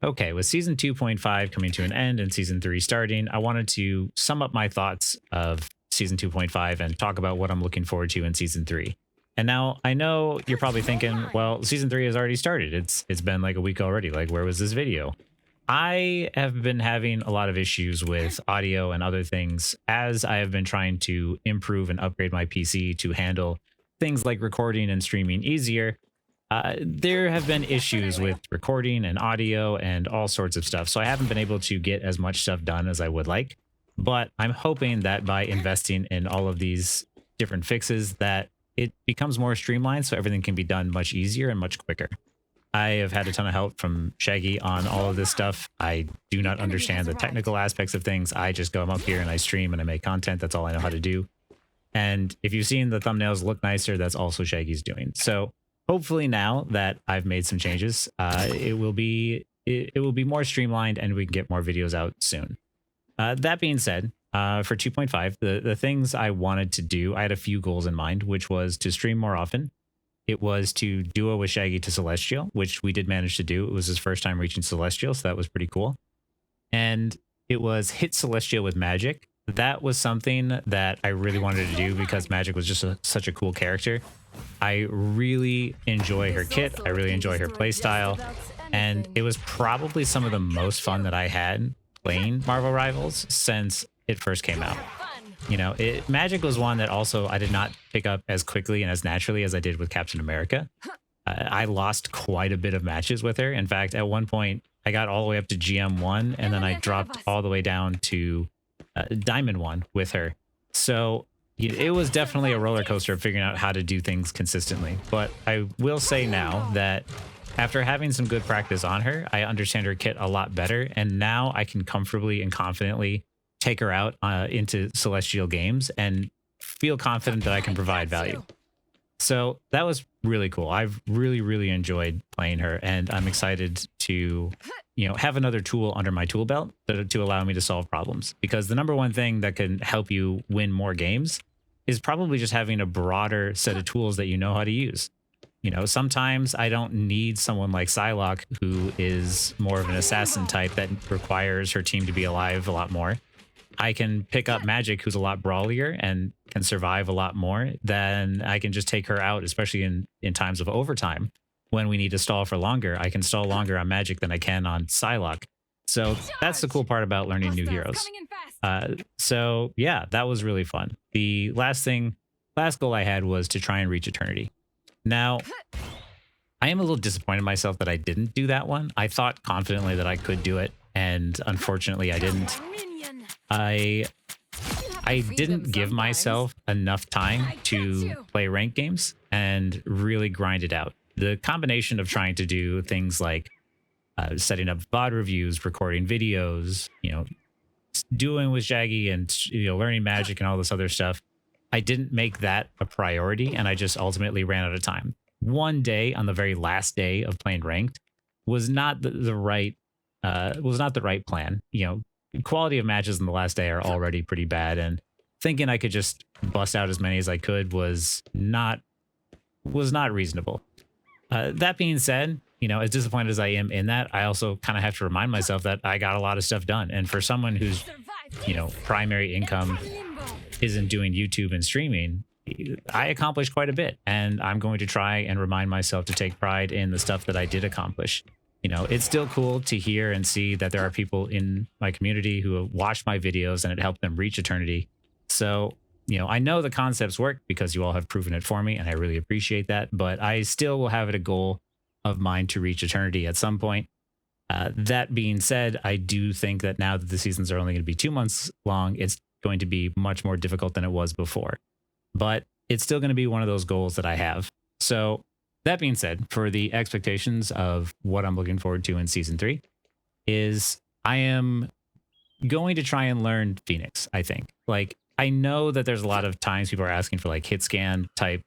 Okay, with season 2.5 coming to an end and season 3 starting, I wanted to sum up my thoughts of season 2.5 and talk about what I'm looking forward to in season 3. And now I know you're probably thinking, well, season 3 has already started. It's been like a week already. Like, where was this video? I have been having a lot of issues with audio and other things as I have been trying to improve and upgrade my PC to handle things like recording and streaming easier. There have been issues with recording and audio and all sorts of stuff, so I haven't been able to get as much stuff done as I would like. But I'm hoping that by investing in all of these different fixes, that it becomes more streamlined, so everything can be done much easier and much quicker. I have had a ton of help from Shaggy on all of this stuff. I do not understand the technical aspects of things. I just go up here and I stream and I make content. That's all I know how to do. And if you've seen the thumbnails look nicer, that's also Shaggy's doing. So hopefully now that I've made some changes, it will be more streamlined and we can get more videos out soon. That being said, for 2.5, the things I wanted to do, I had a few goals in mind, which was to stream more often. It was to duo with Shaggy to Celestial, which we did manage to do. It was his first time reaching Celestial, so that was pretty cool. And it was hit Celestial with Magic. That was something that I really wanted to do because Magic was just such a cool character. I really enjoy her kit. I really enjoy her playstyle. And it was probably some of the most fun that I had playing Marvel Rivals since it first came out. You know, Magic was one that also I did not pick up as quickly and as naturally as I did with Captain America. I lost quite a bit of matches with her. In fact, at one point, I got all the way up to GM1, and then I dropped all the way down to Diamond 1 with her. So it was definitely a roller coaster of figuring out how to do things consistently. But I will say now that after having some good practice on her, I understand her kit a lot better. And now I can comfortably and confidently take her out into Celestial games and feel confident that I can provide value. So that was really cool. I've really enjoyed playing her, and I'm excited to, have another tool under my tool belt to allow me to solve problems. Because the number one thing that can help you win more games is probably just having a broader set of tools that you know how to use. Sometimes I don't need someone like Psylocke, who is more of an assassin type that requires her team to be alive a lot more. I can pick up Magic, who's a lot brawlier and can survive a lot more. Then I can just take her out, especially in times of overtime. When we need to stall for longer, I can stall longer on Magic than I can on Psylocke. So that's the cool part about learning new heroes. So yeah, that was really fun. The last goal I had was to try and reach Eternity. Now, I am a little disappointed in myself that I didn't do that one. I thought confidently that I could do it, and unfortunately I didn't. I didn't give myself enough time to play ranked games and really grind it out. The combination of trying to do things like setting up VOD reviews, recording videos, doing with Shaggy and learning Magic and all this other stuff, I didn't make that a priority, and I just ultimately ran out of time. One day, on the very last day of playing ranked, was not the right plan. Quality of matches in the last day are already pretty bad, and thinking I could just bust out as many as I could was not reasonable. That being said, as disappointed as I am in that, I also kind of have to remind myself that I got a lot of stuff done. And for someone whose, primary income isn't doing YouTube and streaming, I accomplished quite a bit. And I'm going to try and remind myself to take pride in the stuff that I did accomplish. It's still cool to hear and see that there are people in my community who have watched my videos and it helped them reach Eternity. So, I know the concepts work because you all have proven it for me, and I really appreciate that. But I still will have it a goal of mine to reach Eternity at some point. That being said, I do think that now that the seasons are only going to be 2 months long, it's going to be much more difficult than it was before. But it's still going to be one of those goals that I have. So that being said, for the expectations of what I'm looking forward to in season 3 is I am going to try and learn Phoenix, I think. Like, I know that there's a lot of times people are asking for like hit scan type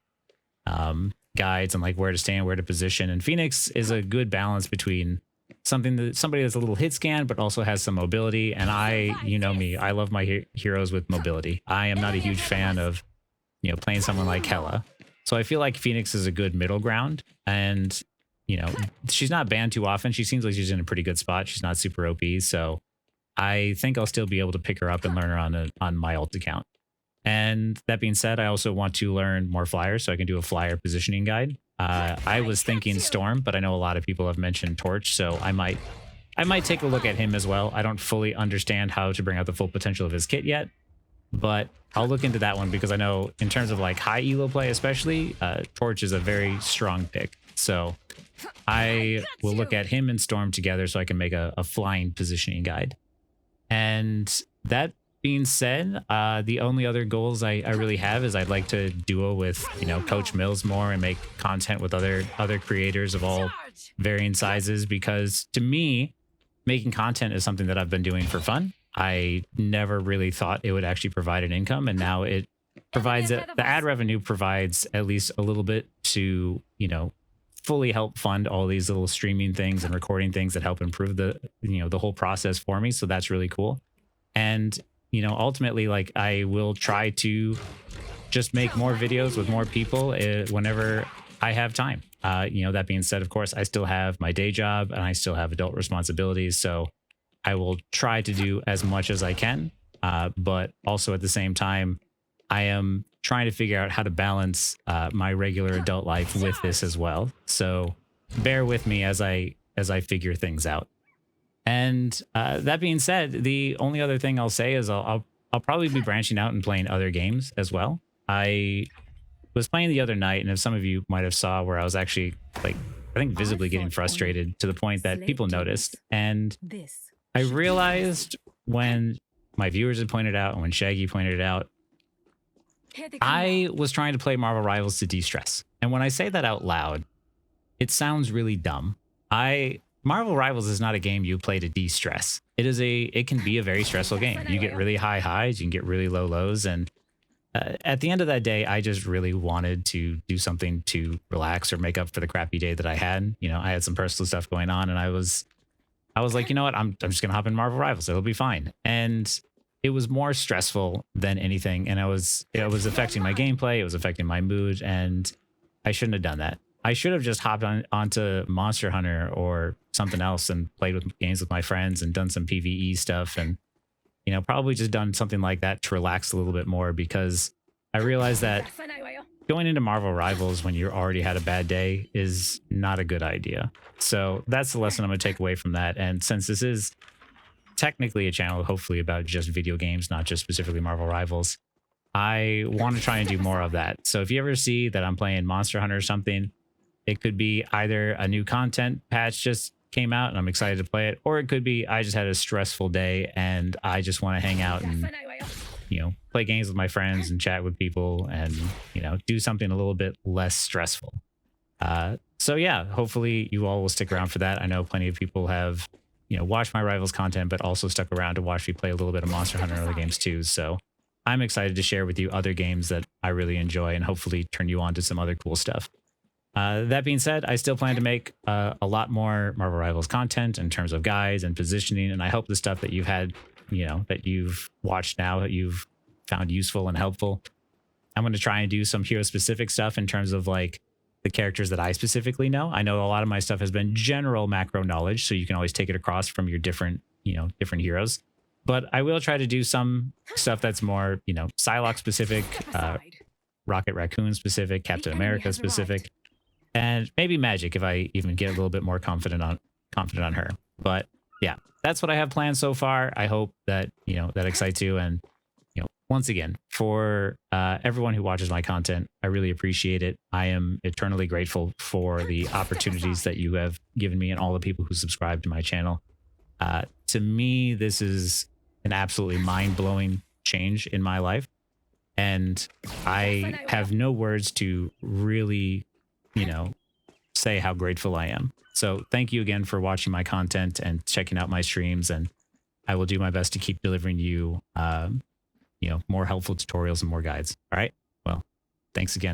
guides and like where to stand, where to position. And Phoenix is a good balance between somebody that's a little hit scan, but also has some mobility. And me, I love my heroes with mobility. I am not a huge fan of, playing someone like Hela. So I feel like Phoenix is a good middle ground. And, you know, she's not banned too often. She seems like she's in a pretty good spot. She's not super OP, so I think I'll still be able to pick her up and learn her on my ult account. And that being said, I also want to learn more flyers so I can do a flyer positioning guide. I was thinking Storm, but I know a lot of people have mentioned Torch, so I might take a look at him as well. I don't fully understand how to bring out the full potential of his kit yet, but I'll look into that one because I know in terms of like high elo play especially, Torch is a very strong pick. So I will look at him and Storm together so I can make a flying positioning guide. And that being said, the only other goals I really have is I'd like to duo with, you know, Coach Mills more and make content with other creators of all varying sizes, because to me, making content is something that I've been doing for fun. I never really thought it would actually provide an income, and now it provides it. The ad revenue provides at least a little bit to, you know, fully help fund all these little streaming things and recording things that help improve the, you know, the whole process for me. So that's really cool. And, you know, ultimately, like, I will try to just make more videos with more people whenever I have time. You know, that being said, of course, I still have my day job and I still have adult responsibilities. So I will try to do as much as I can. But also at the same time, I am trying to figure out how to balance my regular adult life with this as well. So bear with me as I figure things out. And that being said, the only other thing I'll say is I'll probably be branching out and playing other games as well. I was playing the other night, and if some of you might have saw where I was actually, like, I think visibly getting frustrated to the point that people noticed. And I realized when my viewers had pointed out and when Shaggy pointed it out, I was trying to play Marvel Rivals to de-stress. And when I say that out loud, it sounds really dumb. Marvel Rivals is not a game you play to de-stress. It can be a very stressful game. You get really high highs, you can get really low lows, and at the end of that day, I just really wanted to do something to relax or make up for the crappy day that I had. You know, I had some personal stuff going on, and I was like, you know what, I'm just gonna hop in Marvel Rivals. It'll be fine. And it was more stressful than anything, and it was affecting my gameplay. It was affecting my mood, and I shouldn't have done that. I should have just hopped onto Monster Hunter or something else and played with games with my friends and done some PvE stuff, and, you know, probably just done something like that to relax a little bit more, because I realized that going into Marvel Rivals when you already had a bad day is not a good idea. So that's the lesson I'm going to take away from that. And since this is technically a channel hopefully about just video games, not just specifically Marvel Rivals, I want to try and do more of that. So if you ever see that I'm playing Monster Hunter or something, it could be either a new content patch just came out and I'm excited to play it, or it could be I just had a stressful day and I just want to hang out and, you know, play games with my friends and chat with people and, you know, do something a little bit less stressful. So yeah, hopefully you all will stick around for that. I know plenty of people have, you know, watched my Rivals content, but also stuck around to watch me play a little bit of Monster Hunter and other games too. So I'm excited to share with you other games that I really enjoy and hopefully turn you on to some other cool stuff. That being said, I still plan to make a lot more Marvel Rivals content in terms of guides and positioning, and I hope the stuff that you've had, you know, that you've watched now, that you've found useful and helpful. I'm going to try and do some hero-specific stuff in terms of, like, the characters that I specifically know. I know a lot of my stuff has been general macro knowledge, so you can always take it across from your different, you know, different heroes. But I will try to do some stuff that's more, you know, Psylocke specific, Rocket Raccoon specific, Captain America specific, and maybe Magic if I even get a little bit more confident on her. But yeah, that's what I have planned so far. I hope that, you know, that excites you. And, you know, once again, for everyone who watches my content, I really appreciate it. I am eternally grateful for the opportunities that you have given me and all the people who subscribe to my channel. To me, this is an absolutely mind-blowing change in my life, and I have no words to really, you know, say how grateful I am. So thank you again for watching my content and checking out my streams, and I will do my best to keep delivering you, you know, more helpful tutorials and more guides. All right. Well, thanks again.